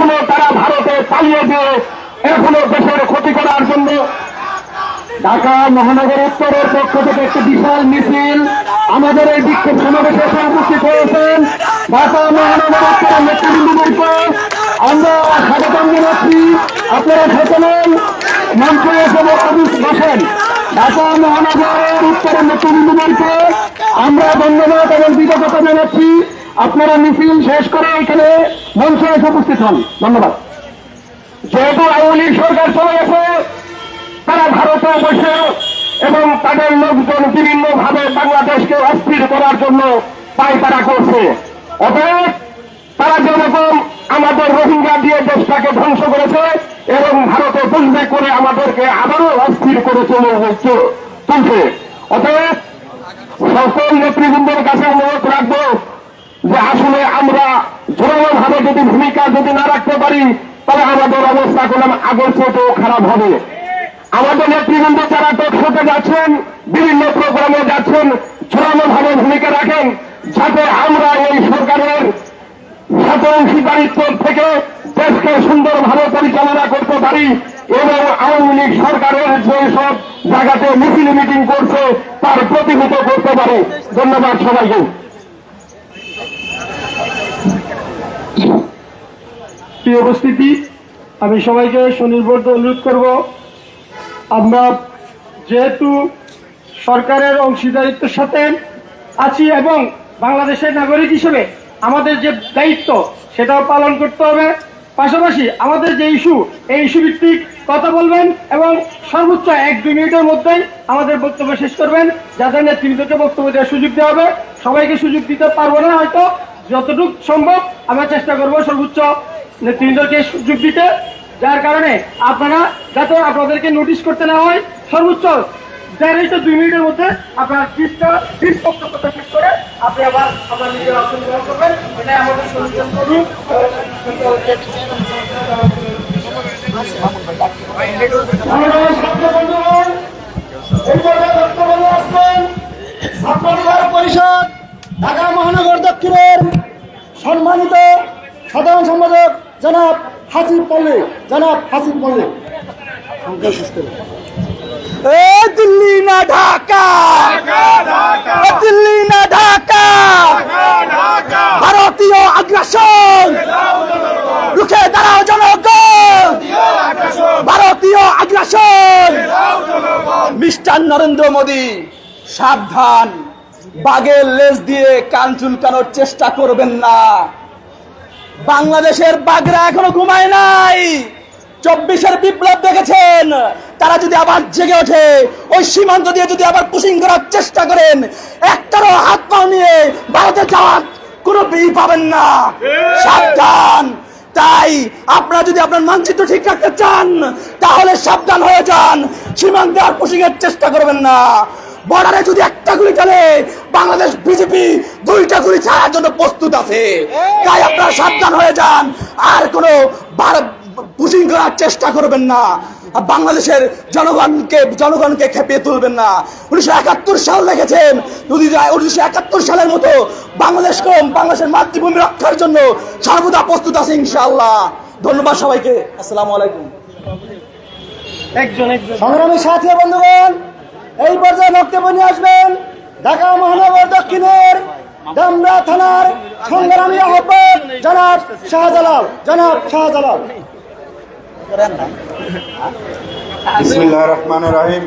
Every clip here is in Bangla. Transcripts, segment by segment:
এখনো তারা ভারতে পালিয়ে দিয়ে এখনো দেশের ক্ষতি করার জন্য ঢাকা মহানগর উত্তরের পক্ষ থেকে একটি বিশাল মিছিল আমাদের এই বিক্ষোভ সমাবেশে উপস্থিত হয়েছেন। ঢাকা মহানগর উত্তরের নেতৃবৃন্দদেরকে আমরা স্বাগতম জানাচ্ছি। আপনারা সকলেই মঞ্চে এসে বসেন। ঢাকা মহানগরের উত্তরের নেতৃবৃন্দদেরকে আমরা ধন্যবাদ এবং কৃতজ্ঞতা জানাচ্ছি। আপনারা মিছিল শেষ করে এখানে মঞ্চে এসে উপস্থিত হন। ধন্যবাদ। যেহেতু আওয়ামী লীগ সরকার চলে গেছে, তারা ভারতে বসে এবং তাদের লোকজন বিভিন্ন ভাবে বাংলাদেশকে অস্থির করার জন্য পায়তারা করছে। অতএব তারা যেরকম আমাদের রোহিঙ্গা দিয়ে দেশটাকে ধ্বংস করেছে এবং ভারতে বসবে করে আমাদেরকে আবারও অস্থির করে তুলছে। অতএব সকল নেতৃবৃন্দের কাছে অনুরোধ রাখবো যে আসলে আমরা জোরালো ভাবে যদি ভূমিকা যদি না রাখতে পারি তাহলে আমাদের অবস্থা কোনো আগের চেয়েও খারাপ হবে। আমাদের নেতৃবৃন্দ যারা টকশোতে যাচ্ছেন, বিভিন্ন প্রোগ্রামে যাচ্ছেন, জোরালো ভাবে ভূমিকা রাখেন যাতে আমরা এই সরকারের সাথে অংশীদারিত্ব থেকে দেশকে সুন্দরভাবে পরিচালনা করতে পারি এবং আওয়ামী লীগ সরকারের যেসব জায়গাতে মিছিল মিটিং করছে তার প্রতিহত করতে পারি। ধন্যবাদ সবাইকে। প্রিয় উপস্থিতি, আমি সবাইকে সুনির্বদ্ধ অনুরোধ করব, আমরা যেহেতু সরকারের অংশীদারিত্বের সাথে আছি এবং বাংলাদেশের নাগরিক হিসেবে আমাদের যে দায়িত্ব সেটাও পালন করতে হবে। পাশাপাশি আমাদের যে ইস্যু, এই ইস্যু ভিত্তিক কথা বলবেন এবং সর্বোচ্চ 1-2 মিনিটের মধ্যেই আমাদের বক্তব্য শেষ করবেন, যাদের নেতৃত্বকে বক্তব্য দেওয়ার সুযোগ দেওয়া হবে। সবাইকে সুযোগ দিতে পারবো না, হয়তো যতটুকু সম্ভব আমরা চেষ্টা করবো সর্বোচ্চ নেতৃত্বকে সুযোগ দিতে, যার কারণে আপনারা যাতে আপনাদেরকে নোটিশ করতে না হয় সর্বোচ্চ 1.5-2 মিনিটের মধ্যে আপনার বক্তব্যটা শেষ করে আপনি আবার আপনার নিজের অপশন গ্রহণ করবেন। এটাই আমাদের সলিউশন করুন। পরিষদ ঢাকা মহানগর দক্ষিণের সম্মানিত সাধারণ সম্পাদক জনাব হাসিব পল্লী। দিল্লি না ঢাকা, দিল্লি না ঢাকা, ভারতীয় আগ্রাসন রুখে দাঁড়াও জনগণ, ভারতীয় আগ্রাসন। মিস্টার নরেন্দ্র মোদী সাবধান, বাঘের লেজ দিয়ে কান চুলকানোর চেষ্টা করবেন না। বাংলাদেশের বাঘরা এখনো ঘুমায় নাই। 24-এর বিপ্লব দেখেছেন, তারা যদি আবার জেগে ওঠে, ওই সীমান্ত দিয়ে যদি আবার পুশিং করার চেষ্টা করেন, একটারও হাত পা নিয়ে ভারতে যাওয়ার কোনো বিই পাবেন না। সাবধান। তাই আপনারা যদি আপনার মানচিত্র ঠিক রাখতে চান তাহলে সাবধান হয়ে যান, সীমান্তে আর পুশিং এর চেষ্টা করবেন না। বর্ডারে যদি একটা গুলি চলে, বাংলাদেশ বিজেপি 2টা গুলি ছাড়ার জন্য প্রস্তুত আছে। তাই আপনারা সাবধান হয়ে যান, আর কোনো পুশিং করার চেষ্টা করবেন না। বাংলাদেশের জনগণকে খেপিয়ে তুলবেন না। 1971 সাল দেখেছেন, যদি 1971 সালের মতো বাংলাদেশের মাতৃভূমি রক্ষার জন্য সর্বদা প্রস্তুত আছে ইনশাআল্লাহ। ধন্যবাদ সবাইকে। আসসালামু আলাইকুম। সংগ্রামী সাথী বন্ধুগণ, এই পর্যায়ে বক্তব্য নিয়ে আসবেন ঢাকা মহানগর দক্ষিণের দামরা থানার সংগ্রামী আহ্বায়ক জনাব শাহজালাল। বিসমিল্লাহির রহমানির রহিম।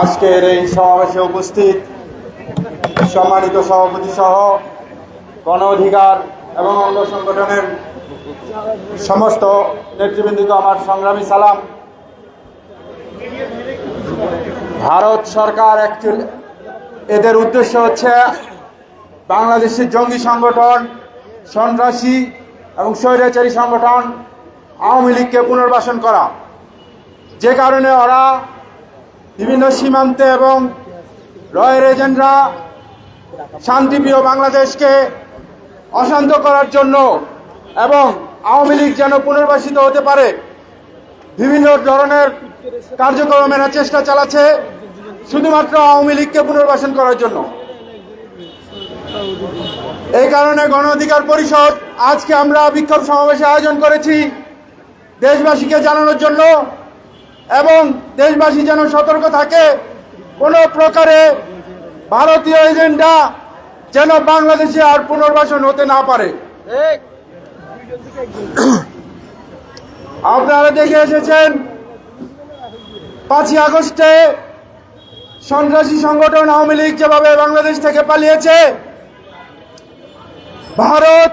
আজকের এই সমাবেশে উপস্থিত সম্মানিত সভাপতি সহ গণ অধিকার এবং অঙ্গ সংগঠনের সমস্ত নেতৃবৃন্দকে আমার সংগ্রামী সালাম। ভারত সরকার অ্যাকচুয়ালি এদের উদ্দেশ্য হচ্ছে বাংলাদেশের জঙ্গি সংগঠন, সন্ত্রাসী এবং স্বৈরাচারী সংগঠন আওয়ামী লীগকে পুনর্বাসন করা, যে কারণে ওরা বিভিন্ন সীমান্তে এবং রয়ের এজেন্টরা শান্তিপ্রিয় বাংলাদেশকে অশান্ত করার জন্য এবং আওয়ামী লীগ যেন পুনর্বাসিত হতে পারে বিভিন্ন ধরনের কার্যক্রমের চেষ্টা চালাচ্ছে, শুধুমাত্র আওয়ামী লীগকে পুনর্বাসন করার জন্য। এই কারণে গণ অধিকার পরিষদ আজকে আমরা বিক্ষোভ সমাবেশের আয়োজন করেছি দেশবাসীকে জানানোর জন্য, এবং দেশবাসী যেন সতর্ক থাকে কোনো প্রকারে ভারতীয় এজেন্ডা যেন বাংলাদেশে আর পুনর্বাসন হতে না পারে। আপনারা দেখে এসেছেন 5ই আগস্টে সন্ত্রাসী সংগঠন আওয়ামী লীগ যেভাবে বাংলাদেশ থেকে পালিয়েছে, ভারত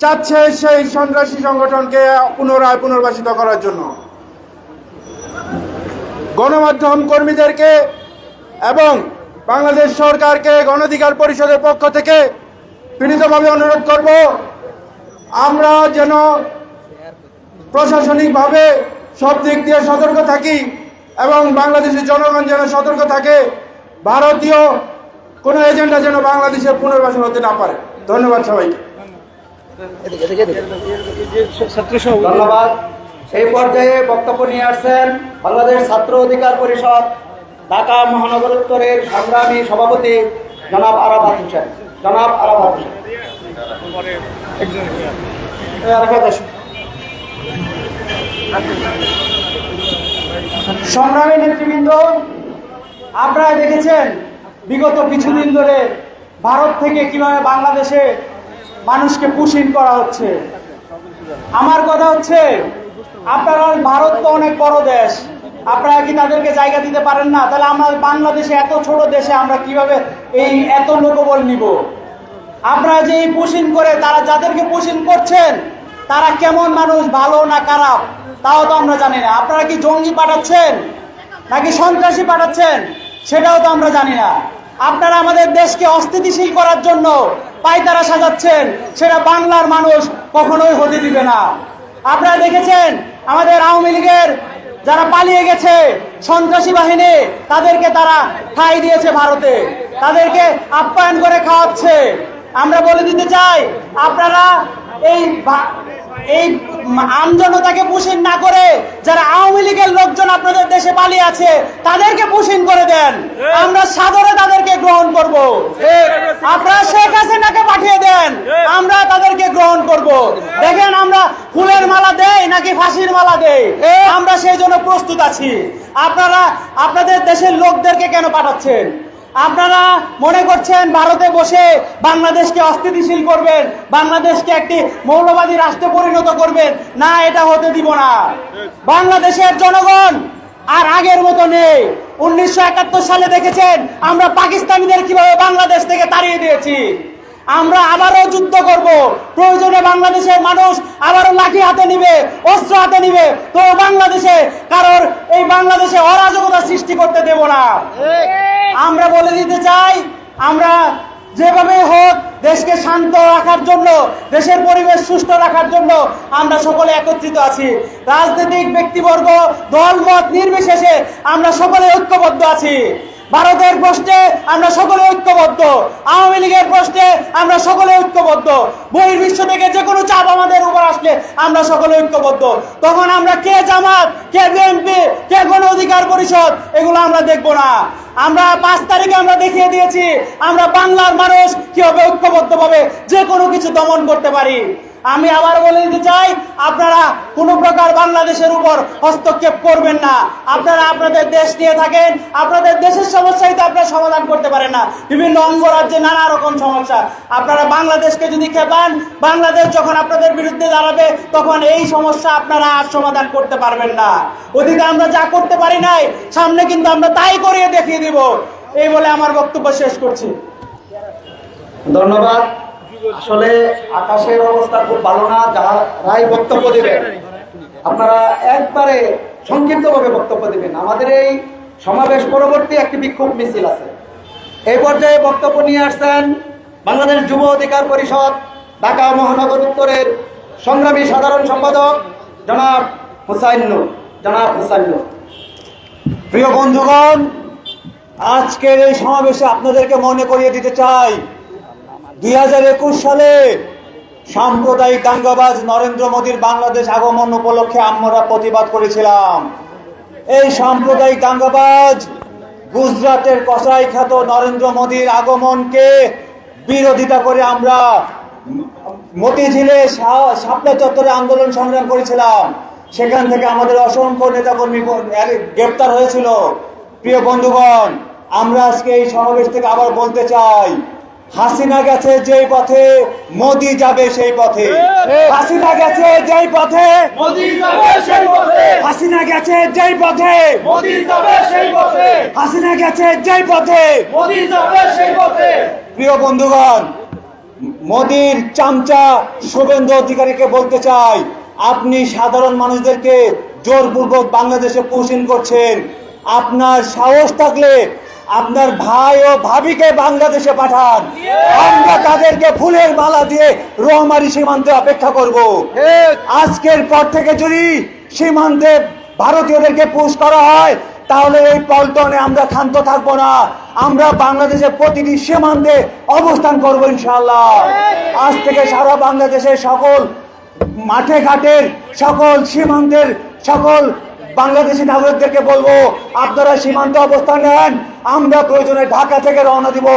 চাচ্ছে সেই সন্ত্রাসী সংগঠনকে পুনর্বাসিত করার জন্য। গণমাধ্যম কর্মীদেরকে এবং বাংলাদেশ সরকারকে গণ অধিকার পরিষদের পক্ষ থেকে বিনীতভাবে অনুরোধ করব, আমরা যেন প্রশাসনিকভাবে সব দিক দিয়ে সতর্ক থাকি এবং বাংলাদেশের জনগণ যেন সতর্ক থাকে, ভারতীয় কোনো এজেন্ডা যেন বাংলাদেশের পুনর্বাসন হতে না পারে। ধন্যবাদ সবাইকে। ধন্যবাদ। এই পর্যায়ে বক্তব্য নিয়ে আসছেন বাংলাদেশ ছাত্র অধিকার পরিষদ ঢাকা মহানগর উত্তরের সংগ্রামী সভাপতি জনাব আরাফাত হোসেন। জনাব আরাফাত হোসেন। সংগ্রামী নেতৃবৃন্দ, আপনারা দেখেছেন বিগত কিছুদিন ধরে ভারত থেকে কিভাবে বাংলাদেশে মানুষকে পুশিং করা হচ্ছে। আমার কথা হচ্ছে, আপনারা ভারত তো অনেক বড় দেশ, আপনারা কি তাদেরকে জায়গা দিতে পারেন না? তাহলে আমরা বাংলাদেশে এত ছোট দেশে আমরা কিভাবে এই এত লোকবল নিব? আপনারা যে এই পুশিং করে তারা যাদেরকে পুশিং করছেন তারা কেমন মানুষ, ভালো না খারাপ, তাও তো আমরা জানি না। আপনারা কি জঙ্গি পাঠাচ্ছেন নাকি সন্ত্রাসী পাঠাচ্ছেন সেটাও তো আমরা জানি না। আপনারা আমাদের দেশকে অস্থিতিশীল করার জন্য পায়তারা সাজাচ্ছেন, সেটা বাংলার মানুষ কখনোই হতে দিবে না। আপনারা দেখেছেন আমাদের আওয়ামী লীগের যারা পালিয়ে গেছে সন্ত্রাসী বাহিনী, তাদেরকে তারা ঠাঁই দিয়েছে ভারতে, তাদেরকে আপ্যায়ন করে খাওয়াচ্ছে। আমরা বলে দিতে চাই, আপনারা এই আমজনতাকে পুশিং না করে যারা আওয়ামী লীগের লোকজন আপনাদের দেশে পালিয়ে আছে তাদেরকে পুশিং করে দেন, আমরা সাদরে তাদেরকে গ্রহণ করব। আপনারা শেখ হাসিনাকে পাঠিয়ে দেন, আমরা তাদেরকে গ্রহণ করব। দেখেন আমরা ফুলের মালা দেই নাকি ফাঁসির মালা দেই, আমরা সেই জন্য প্রস্তুত আছি। আপনারা আপনাদের দেশের লোকদেরকে কেন পাঠাচ্ছেন? আপনারা মনে করছেন ভারতে বসে বাংলাদেশকে অস্থিতিশীল করবেন, বাংলাদেশকে একটি মৌলবাদী রাষ্ট্রে পরিণত করবেন। না, এটা হতে দিব না। বাংলাদেশের জনগণ আর আগের মতো নেই। 1971 সালে দেখেছেন আমরা পাকিস্তানিদের কিভাবে বাংলাদেশ থেকে তাড়িয়ে দিয়েছি। আমরা আবারও যুদ্ধ করব, প্রয়োজনে বাংলাদেশের মানুষ আবারও লাঠি হাতে নিবে, অস্ত্র হাতে নিবে, তো বাংলাদেশে কারোর এই বাংলাদেশে অরাজকতা সৃষ্টি করতে দেব না। আমরা বলে দিতে চাই, আমরা যেভাবে হোক দেশকে শান্ত রাখার জন্য, দেশের পরিবেশ সুস্থ রাখার জন্য আমরা সকলে একত্রিত আছি। রাজনৈতিক ব্যক্তিবর্গ, দলমত নির্বিশেষে আমরা সকলে ঐক্যবদ্ধ আছি। ভারতের প্রশ্নে আমরা সকলে ঐক্যবদ্ধ, আওয়ামী লীগের প্রশ্নে আমরা সকলে ঐক্যবদ্ধ, বহির্বিশ্ব থেকে যে কোনো চাপ আমাদের উপর আসলে আমরা সকলে ঐক্যবদ্ধ। তখন আমরা কে জামাত, কে বিএনপি, কে গণ অধিকার পরিষদ, এগুলো আমরা দেখব না। আমরা 5 তারিখে আমরা দেখিয়ে দিয়েছি আমরা বাংলার মানুষ কিভাবে ঐক্যবদ্ধভাবে যে কোনো কিছু দমন করতে পারি। আমি আবার বলে দিতে চাই, আপনারা কোনো প্রকার বাংলাদেশের উপর হস্তক্ষেপ করবেন না। আপনারা আপনাদের দেশ নিয়ে থাকেন, আপনাদের দেশের সমস্যাই তো আপনারা সমাধান করতে পারেন না। বিভিন্ন অঙ্গরাজ্যে নানা রকম সমস্যা, আপনারা বাংলাদেশকে যদি খেপান, বাংলাদেশ যখন আপনাদের বিরুদ্ধে দাঁড়াবে তখন এই সমস্যা আপনারা আর সমাধান করতে পারবেন না। ওদিকে আমরা যা করতে পারি নাই, সামনে কিন্তু আমরা তাই করিয়ে দেখিয়ে দিব। এই বলে আমার বক্তব্য শেষ করছি। ধন্যবাদ। আসলে আকাশের অবস্থা খুব ভালো না, যারাই বক্তব্য দেবেন আপনারা একবারে সংক্ষিপ্তভাবে বক্তব্য দেবেন। আমাদের এই সমাবেশ পরবর্তী একটি বিক্ষোভ মিছিল আছে। এই পর্যায়ে বক্তব্য নিয়ে আসছেন বাংলাদেশ যুব অধিকার পরিষদ ঢাকা মহানগর উত্তরের সংগ্রামী সাধারণ সম্পাদক জনাব হুসাইন নূর। জনাব হুসাইন নূর। প্রিয় বন্ধুগণ, আজকের এই সমাবেশে আপনাদেরকে মনে করিয়ে দিতে চাই 2021 সালে সাম্প্রদায়িক দাঙ্গাবাজ নরেন্দ্র মোদীর বাংলাদেশ আগমন উপলক্ষে আমরা প্রতিবাদ করেছিলাম। এই সাম্প্রদায়িক দাঙ্গাবাজ গুজরাটের কসাই খ্যাত নরেন্দ্র মোদীর আগমনকে বিরোধিতা করে আমরা মতিঝিলে শাপলা চত্বরে আন্দোলন সংগ্রাম করেছিলাম। সেখান থেকে আমাদের অসংখ্য নেতাকর্মী গ্রেপ্তার হয়েছিল। প্রিয় বন্ধুগণ, আমরা আজকে এই সমাবেশ থেকে আবার বলতে চাই, হাসিনা গেছে যেই পথে, মোদি যাবে সেই পথে। হাসিনা গেছে যেই পথে, মোদি যাবে সেই পথে, হাসিনা গেছে যেই পথে, মোদি যাবে সেই পথে, হাসিনা গেছে যেই পথে। মোদি যাবে সেই পথে। প্রিয় বন্ধুগণ, মোদির চামচা শুভেন্দু অধিকারীকে বলতে চাই, আপনি সাধারণ মানুষদেরকে জোরপূর্বক বাংলাদেশে পুশিং করছেন। আপনার সাহস থাকলে আপনার ভাই ও ভাবিকে বাংলাদেশে পাঠান, আমরা তাদেরকে ফুলের মালা দিয়ে রোহমারি সীমান্তে অপেক্ষা করব। আজকের পর থেকে যদি সীমান্তে ভারতীয়দেরকে পুশ করা হয়, তাহলে এই পল্টনে আমরা ক্ষান্ত থাকবো না। আমরা বাংলাদেশের প্রতিটি সীমান্তে অবস্থান করবো ইনশাআল্লাহ। আজ থেকে সারা বাংলাদেশের সকল মাঠে ঘাটের সকল সীমান্তের সকল বাংলাদেশি নাগরিকদেরকে বলবো, আপনারা সীমান্তে অবস্থান নেন, আমরা প্রয়োজনে ঢাকা থেকে রওনা দিব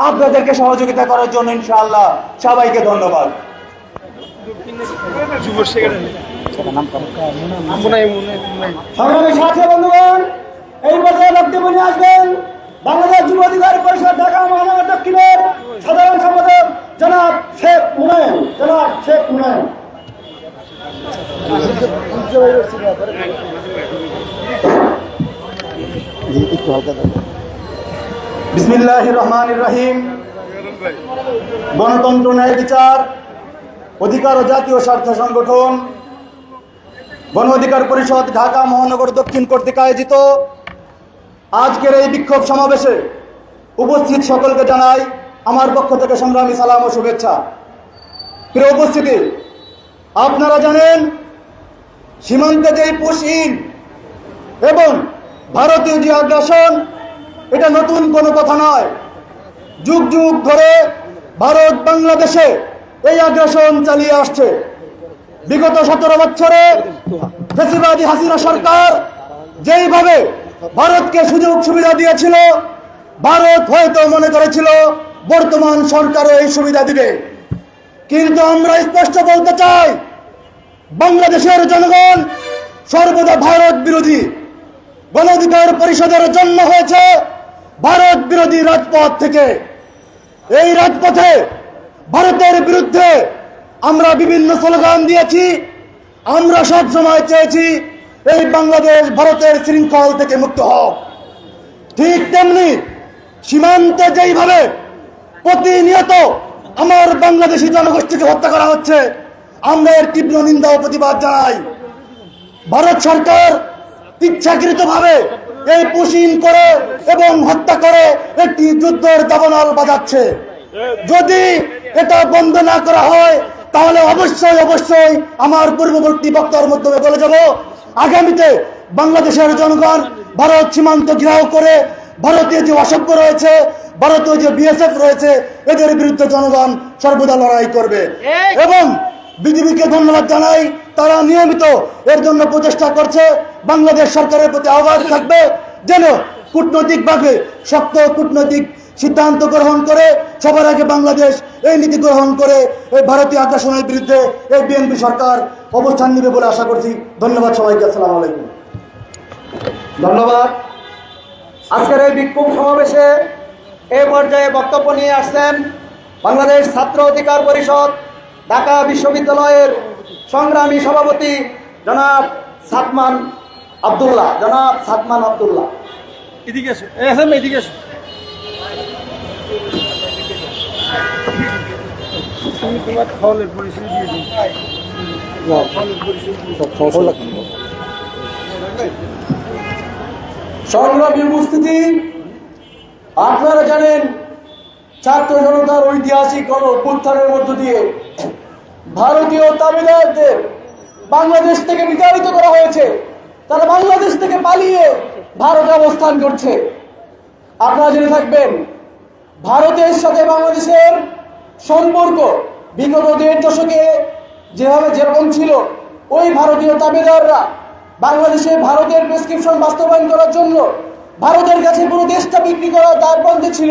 আপনাদেরকে সহযোগিতা করার জন্য ইনশাআল্লাহ। সবাইকে ধন্যবাদ। সংগ্রামী সাথী বন্ধুগণ, এই পর্যায়ে বক্তব্য নিয়ে আসবেন বাংলাদেশ যুব অধিকার পরিষদ ঢাকা মহানগর দক্ষিণের সাধারণ সম্পাদক জনাব শেখ মুনায়েম। বিসমিল্লাহির রহমানির রহিম। গণতন্ত্র, ন্যায় বিচার, অধিকার ও জাতীয় স্বার্থ সংগঠন গণ অধিকার পরিষদ ঢাকা মহানগর দক্ষিণ কর্তৃক আয়োজিত আজকের এই বিক্ষোভ সমাবেশে উপস্থিত সকলকে জানাই আমার পক্ষ থেকে সংগ্রামী সালাম ও শুভেচ্ছা। প্রিয় উপস্থিতি, আপনারা জানেন সীমান্তে যেই পুশিং এবং ভারতীয় যে আগ্রাসন, এটা নতুন কোনো কথা নয়। যুগ যুগ ধরে ভারত বাংলাদেশে এই আগ্রাসন চালিয়ে আসছে। বিগত 17 বছরে ফ্যাসিবাদী হাসিনা সরকার যেইভাবে ভারতকে সুযোগ সুবিধা দিয়েছিল, ভারত হয়তো মনে করেছিল বর্তমান সরকারও এই সুবিধা দিবে। কিন্তু আমরা স্পষ্ট বলতে চাই, বাংলাদেশের জনগণ সর্বদা ভারত বিরোধী। গণ অধিকার পরিষদের জন্ম হয়েছে ভারত বিরোধী রাজপথ থেকে। এই রাজপথে ভারতের বিরুদ্ধে আমরা বিভিন্ন স্লোগান দিয়েছি। আমরা সব সময় চেয়েছি এই বাংলাদেশ ভারতের শৃঙ্খল থেকে মুক্ত হোক। ঠিক তেমনি সীমান্তে যেইভাবে প্রতিনিয়ত আমার বাংলাদেশি জনগোষ্ঠীকে হত্যা করা হচ্ছে, আমরা এর তীব্র নিন্দা ও প্রতিবাদ জানাই। ভারত সরকার ইচ্ছাকৃতভাবে এই পুশিং করে এবং হত্যা করে একটি যুদ্ধের দাবানল বাজাচ্ছে। যদি এটা বন্ধ না করা হয়, তাহলে অবশ্যই আমার পূর্ববর্তী বক্তব্যের মাধ্যমে বলে যাব, আগামীতে বাংলাদেশের জনগণ ভারত সীমান্ত ঘেরাও করে ভারতীয় যে অসভ্য রয়েছে, ভারতীয় যে বিএসএফ রয়েছে, এদের বিরুদ্ধে জনগণ সর্বদা লড়াই করবে। এবং বিজেপিকে ধন্যবাদ জানাই, তারা নিয়মিত এর জন্য প্রচেষ্টা করছে। বাংলাদেশ সরকারের প্রতি আহ্বান থাকবে যেন কূটনৈতিকভাবে শক্ত কূটনৈতিক সিদ্ধান্ত গ্রহণ করে সবার আগে বাংলাদেশ এই নীতি গ্রহণ করে এই ভারতীয় আগ্রাসনের বিরুদ্ধে এই বিএনপি সরকার অবস্থান নেবে বলে আশা করছি। ধন্যবাদ সবাইকে। আসসালামু আলাইকুম। ধন্যবাদ। আজকের এই বিক্ষোভ সমাবেশে এই পর্যায়ে বক্তব্য নিয়ে আসছেন বাংলাদেশ ছাত্র অধিকার পরিষদ ঢাকা বিশ্ববিদ্যালয়ের সংগ্রামী সভাপতি জনাব সাদমান আব্দুল্লাহ। এদিকে এসো, এদিকে এসো। তোমার হলের পরিচয় দিয়ে দিন। সংগ্রামী উপস্থিতি, আপনারা জানেন ছাত্র জনতার ঐতিহাসিক গণ অভ্যুত্থানের মধ্য দিয়ে ভারতীয় তাবেদারদের বাংলাদেশ থেকে বিতাড়িত করা হয়েছে। তারা বাংলাদেশ থেকে পালিয়ে ভারতে অবস্থান করছে। আপনারা জেনে থাকবেন, ভারতের সাথে বাংলাদেশের সম্পর্ক বিগত 1.5 দশকে যেরকম ছিল, ওই ভারতীয় তাবেদাররা বাংলাদেশে ভারতের প্রেসক্রিপশন বাস্তবায়ন করার জন্য ভারতের কাছে পুরো দেশটা বিক্রি করার দ্বারবন্ধে ছিল।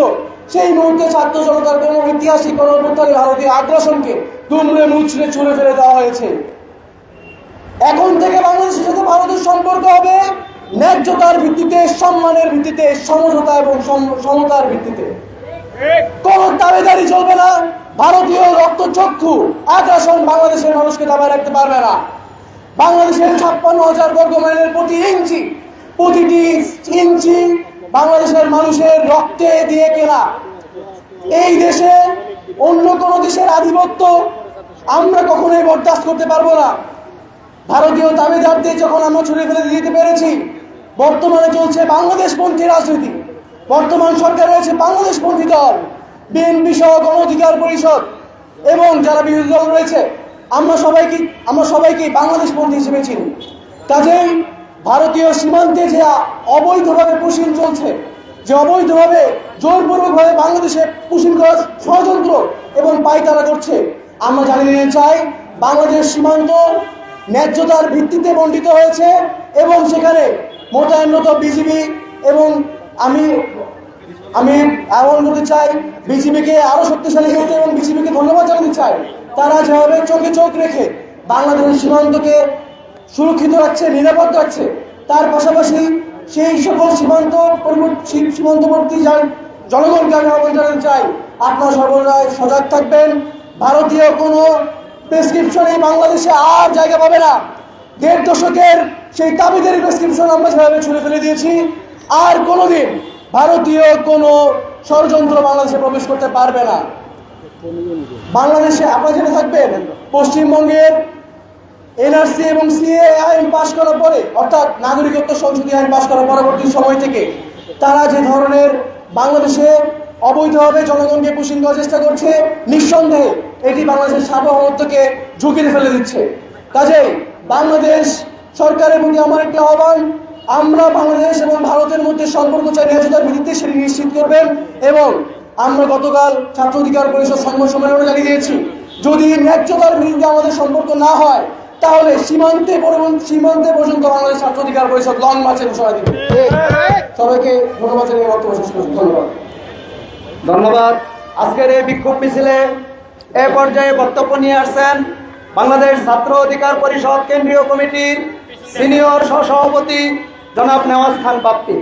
সেই মুহূর্তে ছাত্র জনতার কোনো ঐতিহাসিক গণঅভ্যুত্থানে ভারতীয় আগ্রাসনকে দুমড়ে মুচড়ে ছুঁড়ে ফেলে দেওয়া হয়েছে। এখন থেকে বাংলাদেশের সাথে ভারতের সম্পর্ক হবে ন্যায্যতার ভিত্তিতে, সম্মানের ভিত্তিতে, সমঝোতা এবং সমতার ভিত্তিতে। কোন দাবিদারি চলবে না। ভারতীয় রক্তচক্ষু আগ্রাসন বাংলাদেশের মানুষকে দাবায় রাখতে পারবে না। বাংলাদেশের 56,000 বর্গ মাইলের প্রতিটি ইঞ্চি বাংলাদেশের মানুষের রক্তে দিয়ে কেনা। এই দেশে অন্য কোন দেশের আধিপত্য আমরা কখনোই বরদাস্ত করতে পারবো না। ভারতীয় দাবিদারদের যখন আমরা ছুড়ে ফেলে দিতে পেরেছি, বর্তমানে চলছে বাংলাদেশপন্থী রাজনীতি। বর্তমান সরকার রয়েছে বাংলাদেশপন্থী দল, বিএনপি সহ গণ অধিকার পরিষদ এবং যারা বিরোধী দল রয়েছে, আমরা সবাইকে বাংলাদেশপন্থী হিসেবে চিনি। কাজেই ভারতীয় সীমান্তে যে অবৈধভাবে পুশিং চলছে, যে অবৈধভাবে জোরপূর্বকভাবে বাংলাদেশে পুশিং করার ষড়যন্ত্র এবং পায়তারা করছে, আমরা জানিয়ে দিতে চাই বাংলাদেশ সীমান্ত ন্যায্যতার ভিত্তিতে বণ্টিত হয়েছে এবং সেখানে মোতায়েনরত বিজিবি এবং আমি এমন বলতে চাই বিজিবিকে আরো শক্তিশালী করতে এবং বিজিবিকে ধন্যবাদ জানাতে চাই। তারা যেভাবে চোখে চোখ রেখে বাংলাদেশের সীমান্তকে সুরক্ষিত রাখছে, নিরাপদ রাখছে, তার পাশাপাশি সেই সকল সীমান্তবর্তী জনগণকে আমি আহ্বান জানাতে চাই, আপনারা সর্বদাই সজাগ থাকবেন। ভারতীয় কোনো প্রেসক্রিপশন এই বাংলাদেশে আর জায়গা পাবে না। 1.5 দশকের সেই দাবিদারি প্রেসক্রিপশন আমরা যেভাবে ছুঁড়ে ফেলে দিয়েছি, আর কোনোদিন ভারতীয় কোনো ষড়যন্ত্র বাংলাদেশে প্রবেশ করতে পারবে না। বাংলাদেশে আপনারা জেনে থাকবেন, পশ্চিমবঙ্গের এনআরসি এবং সিএ আইন পাশ করার পরে, অর্থাৎ নাগরিকত্ব সংশোধনী আইন পাশ করার পরবর্তী সময় থেকে তারা যে ধরনের বাংলাদেশে অবৈধভাবে জনগণকে পুশিং করার চেষ্টা করছে, নিঃসন্দেহে এটি বাংলাদেশের সার্বভৌমত্বকে ঝুঁকিতে ফেলে দিচ্ছে। কাজেই বাংলাদেশ সরকারের প্রতি আমার একটি আহ্বান, আমরা বাংলাদেশ এবং ভারতের মধ্যে সম্পর্ক চাই ন্যায্যতার ভিত্তিতে, সেটি নিশ্চিত করবেন। এবং আমরা গতকাল ছাত্র অধিকার পরিষদ সংবাদ সম্মেলনে জানিয়ে দিয়েছি, যদি ন্যায্যতার ভিত্তিতে আমাদের সম্পর্ক না হয়, তাহলে সীমান্তে পর্যন্ত বাংলাদেশ ছাত্র অধিকার পরিষদ লং মার্চের ঘোষণা দিবে। সবাইকে ধন্যবাদ জানিয়ে বক্তব্য শেষ করছি। ধন্যবাদ। আজকের এই বিক্ষোভ মিছিলে এ পর্যায়ে বক্তব্য নিয়ে আসছেন বাংলাদেশ ছাত্র অধিকার পরিষদ কেন্দ্রীয় কমিটির সিনিয়র সহসভাপতি জনাব নেওয়াজ খান বাপ্পি।